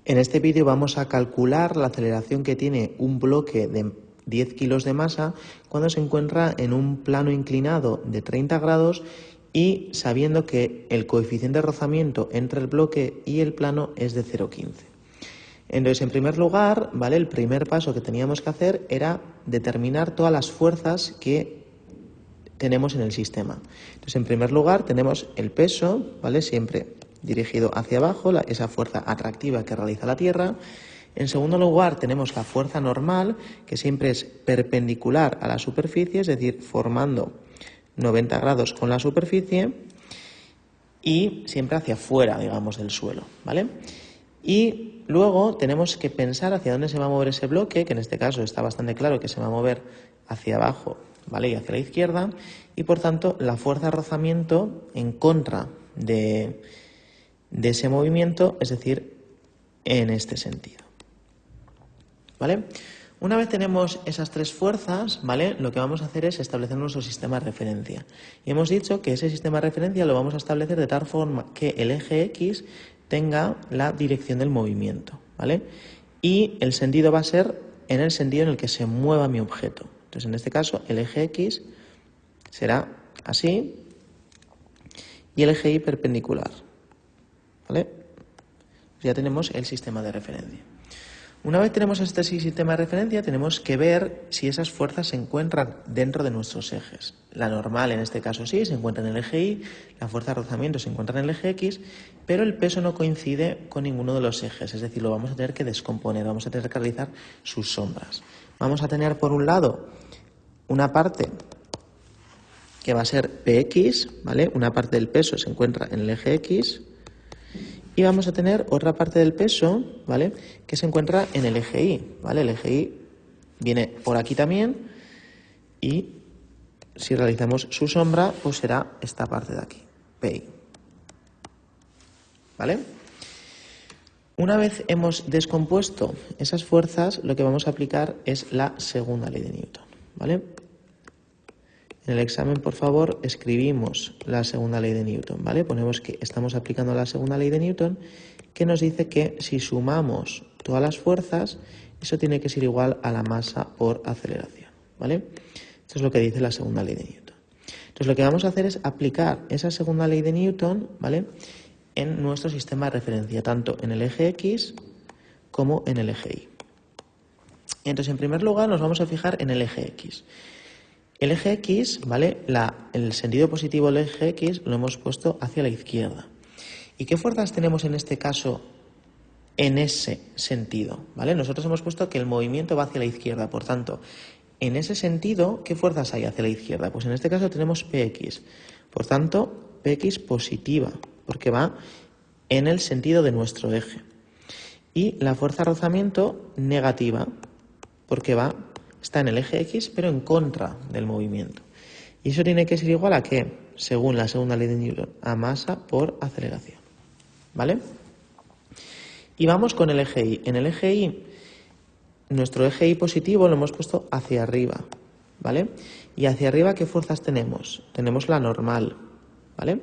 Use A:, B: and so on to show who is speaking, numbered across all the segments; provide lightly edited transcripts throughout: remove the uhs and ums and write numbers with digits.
A: En este vídeo vamos a calcular la aceleración que tiene un bloque de 10 kilos de masa cuando se encuentra en un plano inclinado de 30 grados y sabiendo que el coeficiente de rozamiento entre el bloque y el plano es de 0,15. Entonces, en primer lugar, ¿vale? El primer paso que teníamos que hacer era determinar todas las fuerzas que tenemos en el sistema. Entonces, en primer lugar, tenemos el peso, ¿vale? Siempre dirigido hacia abajo, esa fuerza atractiva que realiza la Tierra. En segundo lugar, tenemos la fuerza normal, que siempre es perpendicular a la superficie, es decir, formando 90 grados con la superficie y siempre hacia afuera, digamos, del suelo, ¿vale? Y luego tenemos que pensar hacia dónde se va a mover ese bloque, que en este caso está bastante claro que se va a mover hacia abajo, ¿vale? Y hacia la izquierda, y por tanto la fuerza de rozamiento en contra de ese movimiento, es decir, en este sentido, ¿vale? Una vez tenemos esas tres fuerzas, ¿vale? Lo que vamos a hacer es establecer nuestro sistema de referencia. Y hemos dicho que ese sistema de referencia lo vamos a establecer de tal forma que el eje X tenga la dirección del movimiento, ¿vale? Y el sentido va a ser en el sentido en el que se mueva mi objeto. Entonces, en este caso, el eje X será así y el eje Y perpendicular, ¿vale? Ya tenemos el sistema de referencia. Una vez tenemos este sistema de referencia, tenemos que ver si esas fuerzas se encuentran dentro de nuestros ejes. La normal, en este caso sí, se encuentra en el eje Y, la fuerza de rozamiento se encuentra en el eje X, pero el peso no coincide con ninguno de los ejes, es decir, lo vamos a tener que descomponer, vamos a tener que realizar sus sombras. Vamos a tener, por un lado, una parte que va a ser Px, ¿vale? Una parte del peso se encuentra en el eje X, y vamos a tener otra parte del peso, ¿vale?, que se encuentra en el eje Y, ¿vale? El eje Y viene por aquí también y si realizamos su sombra, pues será esta parte de aquí, PI, ¿vale? Una vez hemos descompuesto esas fuerzas, lo que vamos a aplicar es la segunda ley de Newton, ¿vale? En el examen, por favor, escribimos la segunda ley de Newton, ¿vale? Ponemos que estamos aplicando la segunda ley de Newton, que nos dice que si sumamos todas las fuerzas, eso tiene que ser igual a la masa por aceleración, ¿vale? Esto es lo que dice la segunda ley de Newton. Entonces, lo que vamos a hacer es aplicar esa segunda ley de Newton, ¿vale?, en nuestro sistema de referencia, tanto en el eje X como en el eje Y. Entonces, en primer lugar, nos vamos a fijar en el eje X. El eje X, ¿vale?, el sentido positivo del eje X lo hemos puesto hacia la izquierda. ¿Y qué fuerzas tenemos en este caso en ese sentido? ¿Vale? Nosotros hemos puesto que el movimiento va hacia la izquierda, por tanto, en ese sentido, ¿qué fuerzas hay hacia la izquierda? Pues en este caso tenemos Px. Por tanto, Px positiva, porque va en el sentido de nuestro eje. Y la fuerza de rozamiento negativa, porque está en el eje X, pero en contra del movimiento. Y eso tiene que ser igual a ¿qué? Según la segunda ley de Newton, a masa por aceleración, ¿vale? Y vamos con el eje Y. En el eje Y, nuestro eje Y positivo lo hemos puesto hacia arriba, ¿vale? Y hacia arriba, ¿qué fuerzas tenemos? Tenemos la normal, ¿vale?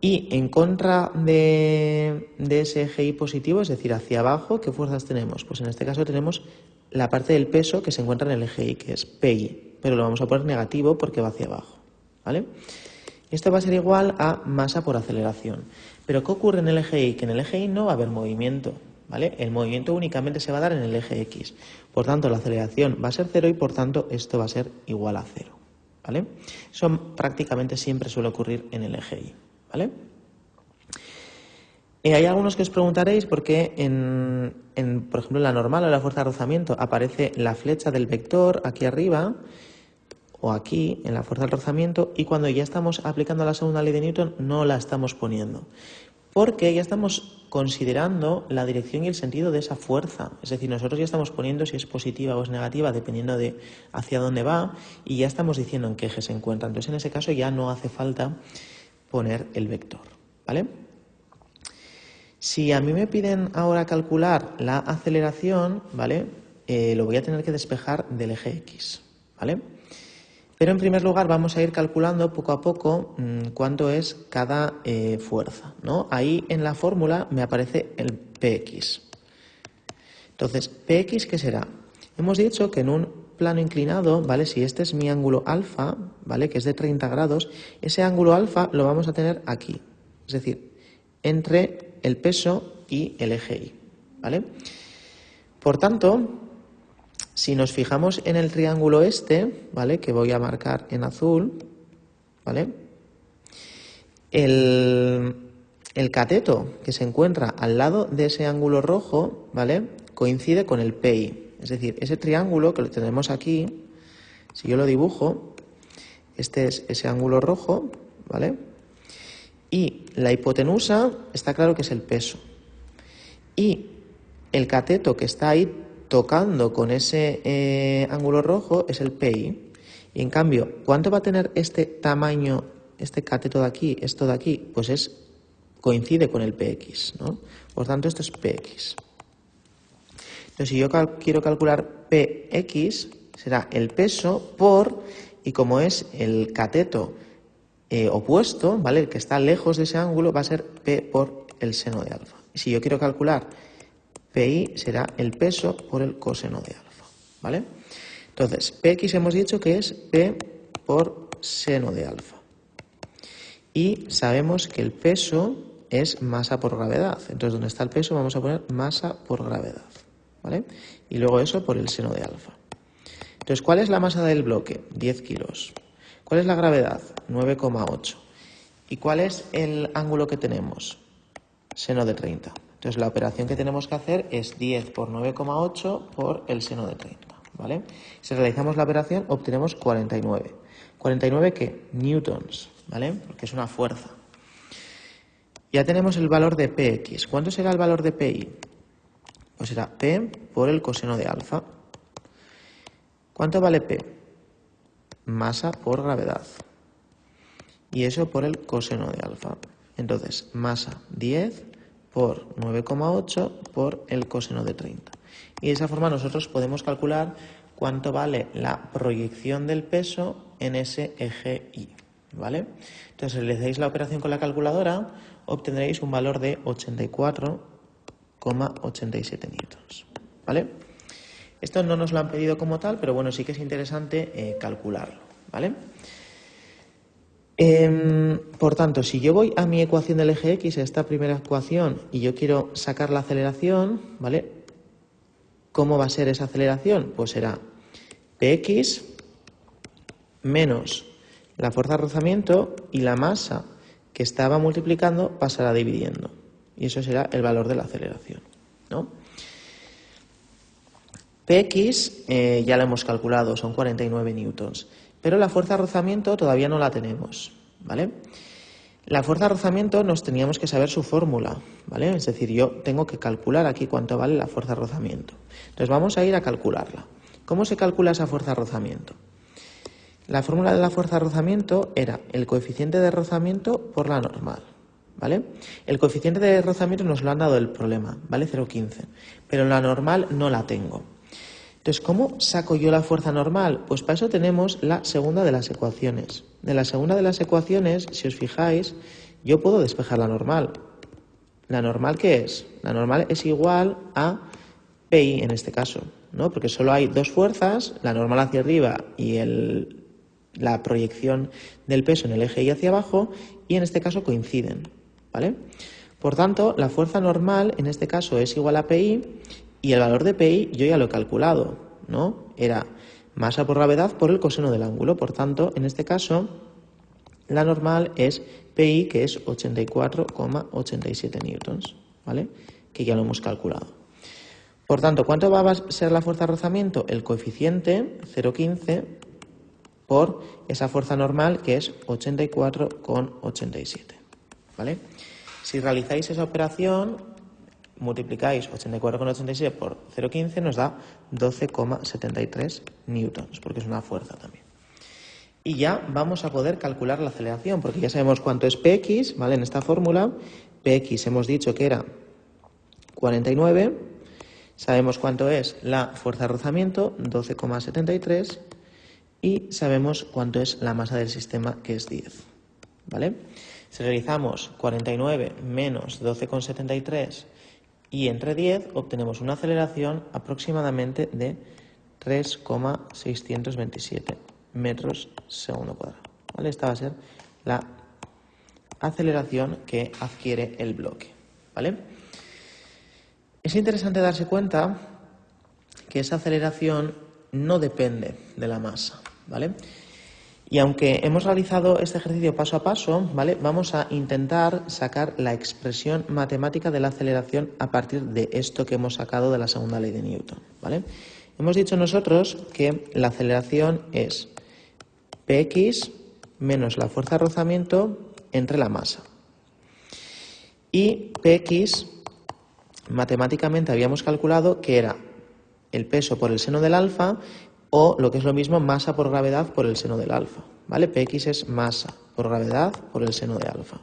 A: Y en contra de ese eje Y positivo, es decir, hacia abajo, ¿qué fuerzas tenemos? Pues en este caso tenemos la parte del peso que se encuentra en el eje Y, que es PI, pero lo vamos a poner negativo porque va hacia abajo, ¿vale? Esto va a ser igual a masa por aceleración. Pero ¿qué ocurre en el eje Y? Que en el eje Y no va a haber movimiento, ¿vale? El movimiento únicamente se va a dar en el eje X. Por tanto, la aceleración va a ser 0 y por tanto esto va a ser igual a 0, ¿vale? Eso prácticamente siempre suele ocurrir en el eje Y, ¿vale? Hay algunos que os preguntaréis por qué por ejemplo, en la normal o en la fuerza de rozamiento aparece la flecha del vector aquí arriba o aquí en la fuerza de rozamiento y cuando ya estamos aplicando la segunda ley de Newton no la estamos poniendo. Porque ya estamos considerando la dirección y el sentido de esa fuerza. Es decir, nosotros ya estamos poniendo si es positiva o es negativa dependiendo de hacia dónde va y ya estamos diciendo en qué eje se encuentra. Entonces, en ese caso ya no hace falta poner el vector, ¿vale? Si a mí me piden ahora calcular la aceleración, ¿vale?, lo voy a tener que despejar del eje X, ¿vale? Pero en primer lugar vamos a ir calculando poco a poco cuánto es cada fuerza, ¿no? Ahí en la fórmula me aparece Px. Entonces, Px, ¿qué será? Hemos dicho que en un plano inclinado, ¿vale? Si este es mi ángulo alfa, ¿vale? Que es de 30 grados, ese ángulo alfa lo vamos a tener aquí. Es decir, entre el peso y el eje Y, ¿vale? Por tanto, si nos fijamos en el triángulo este, ¿vale? Que voy a marcar en azul, ¿vale? El cateto que se encuentra al lado de ese ángulo rojo, ¿vale? Coincide con el PI. Es decir, ese triángulo que lo tenemos aquí, si yo lo dibujo, este es ese ángulo rojo, ¿vale? Y la hipotenusa está claro que es el peso. Y el cateto que está ahí tocando con ese ángulo rojo es el PI. Y en cambio, ¿cuánto va a tener este tamaño, este cateto de aquí, esto de aquí? Pues coincide con el PX, ¿no? Por tanto, esto es PX. Entonces, si yo quiero calcular Px, será el peso por, y como es el cateto opuesto, ¿vale? El que está lejos de ese ángulo, va a ser P por el seno de alfa. Y si yo quiero calcular Pi, será el peso por el coseno de alfa, ¿vale? Entonces, Px hemos dicho que es P por seno de alfa. Y sabemos que el peso es masa por gravedad. Entonces, donde está el peso vamos a poner masa por gravedad, ¿vale? Y luego eso por el seno de alfa. Entonces, ¿cuál es la masa del bloque? 10 kilos. ¿Cuál es la gravedad? 9,8. ¿Y cuál es el ángulo que tenemos? Seno de 30. Entonces, la operación que tenemos que hacer es 10 por 9,8 por el seno de 30, ¿vale? Si realizamos la operación, obtenemos 49. ¿49 qué? Newtons, ¿vale? Porque es una fuerza. Ya tenemos el valor de Px. ¿Cuánto será el valor de Pi? Pues será P por el coseno de alfa. ¿Cuánto vale P? Masa por gravedad. Y eso por el coseno de alfa. Entonces, masa 10 por 9,8 por el coseno de 30. Y de esa forma nosotros podemos calcular cuánto vale la proyección del peso en ese eje Y, ¿vale? Entonces, si realizáis la operación con la calculadora, obtendréis un valor de 84,87 newtons, ¿vale? Esto no nos lo han pedido como tal, pero bueno, sí que es interesante calcularlo, ¿vale? Por tanto, si yo voy a mi ecuación del eje X, a esta primera ecuación, y yo quiero sacar la aceleración, ¿vale? ¿Cómo va a ser esa aceleración? Pues será Px menos la fuerza de rozamiento y la masa que estaba multiplicando pasará dividiendo. Y eso será el valor de la aceleración, ¿no? Px ya lo hemos calculado, son 49 newtons. Pero la fuerza de rozamiento todavía no la tenemos, ¿vale? La fuerza de rozamiento nos teníamos que saber su fórmula, ¿vale? Es decir, yo tengo que calcular aquí cuánto vale la fuerza de rozamiento. Entonces vamos a ir a calcularla. ¿Cómo se calcula esa fuerza de rozamiento? La fórmula de la fuerza de rozamiento era el coeficiente de rozamiento por la normal, ¿vale? El coeficiente de rozamiento nos lo han dado el problema, ¿vale? 0,15. Pero la normal no la tengo. Entonces, ¿cómo saco yo la fuerza normal? Pues para eso tenemos la segunda de las ecuaciones. De la segunda de las ecuaciones, si os fijáis, yo puedo despejar la normal. ¿La normal qué es? La normal es igual a Pi en este caso, ¿no? Porque solo hay dos fuerzas, la normal hacia arriba y la proyección del peso en el eje Y hacia abajo, y en este caso coinciden, ¿vale? Por tanto, la fuerza normal en este caso es igual a Pi. Y el valor de Pi yo ya lo he calculado, ¿no? Era masa por gravedad por el coseno del ángulo. Por tanto, en este caso, la normal es Pi, que es 84,87 newtons, ¿vale? Que ya lo hemos calculado. Por tanto, ¿cuánto va a ser la fuerza de rozamiento? El coeficiente, 0,15, por esa fuerza normal, que es 84,87, ¿vale? Si realizáis esa operación, multiplicáis 84,87 por 0,15, nos da 12,73 newtons, porque es una fuerza también. Y ya vamos a poder calcular la aceleración, porque ya sabemos cuánto es Px, ¿vale? En esta fórmula, Px hemos dicho que era 49, sabemos cuánto es la fuerza de rozamiento, 12,73, y sabemos cuánto es la masa del sistema, que es 10, ¿vale? Si realizamos 49 menos 12,73 y entre 10 obtenemos una aceleración aproximadamente de 3,627 metros segundo cuadrado. ¿Vale? Esta va a ser la aceleración que adquiere el bloque. ¿Vale? Es interesante darse cuenta que esa aceleración no depende de la masa. ¿Vale? Y aunque hemos realizado este ejercicio paso a paso, ¿vale? Vamos a intentar sacar la expresión matemática de la aceleración a partir de esto que hemos sacado de la segunda ley de Newton, ¿vale? Hemos dicho nosotros que la aceleración es Px menos la fuerza de rozamiento entre la masa. Y Px, matemáticamente habíamos calculado que era el peso por el seno del alfa, o lo que es lo mismo, masa por gravedad por el seno del alfa, ¿vale? Px es masa por gravedad por el seno de alfa.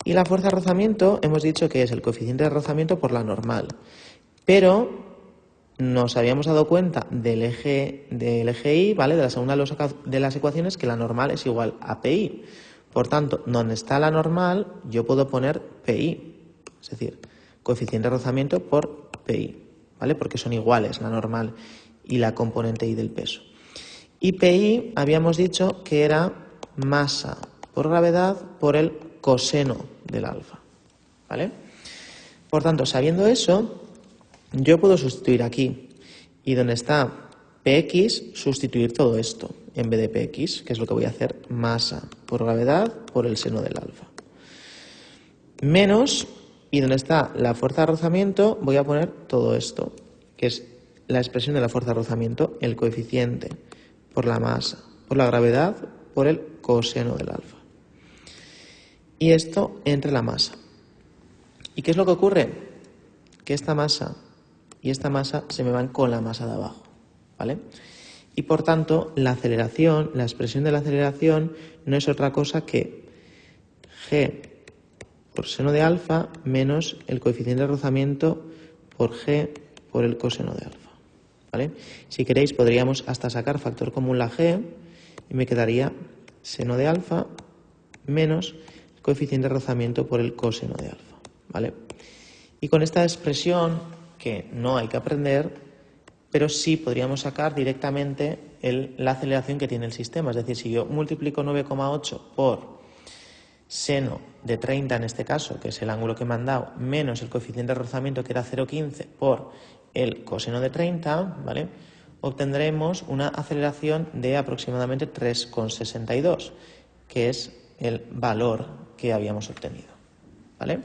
A: Y la fuerza de rozamiento hemos dicho que es el coeficiente de rozamiento por la normal, pero nos habíamos dado cuenta del eje Y, ¿vale? De la segunda de las ecuaciones, que la normal es igual a Pi. Por tanto, donde está la normal, yo puedo poner Pi, es decir, coeficiente de rozamiento por Pi, ¿vale? Porque son iguales la normal y la componente I del peso. Y Pi habíamos dicho que era masa por gravedad por el coseno del alfa, ¿vale? Por tanto, sabiendo eso, yo puedo sustituir aquí, y donde está Px, sustituir todo esto en vez de Px, que es lo que voy a hacer, masa por gravedad por el seno del alfa. Menos, y donde está la fuerza de rozamiento, voy a poner todo esto, que es la expresión de la fuerza de rozamiento, el coeficiente por la masa, por la gravedad, por el coseno del alfa. Y esto entre la masa. ¿Y qué es lo que ocurre? Que esta masa y esta masa se me van con la masa de abajo, ¿vale? Y por tanto, la aceleración, la expresión de la aceleración no es otra cosa que g por seno de alfa menos el coeficiente de rozamiento por g por el coseno de alfa, ¿vale? Si queréis podríamos hasta sacar factor común la g y me quedaría seno de alfa menos el coeficiente de rozamiento por el coseno de alfa, ¿vale? Y con esta expresión, que no hay que aprender, pero sí podríamos sacar directamente la aceleración que tiene el sistema. Es decir, si yo multiplico 9,8 por seno de 30 en este caso, que es el ángulo que me han dado, menos el coeficiente de rozamiento que era 0,15 por el coseno de 30, ¿vale? Obtendremos una aceleración de aproximadamente 3,62, que es el valor que habíamos obtenido, ¿vale?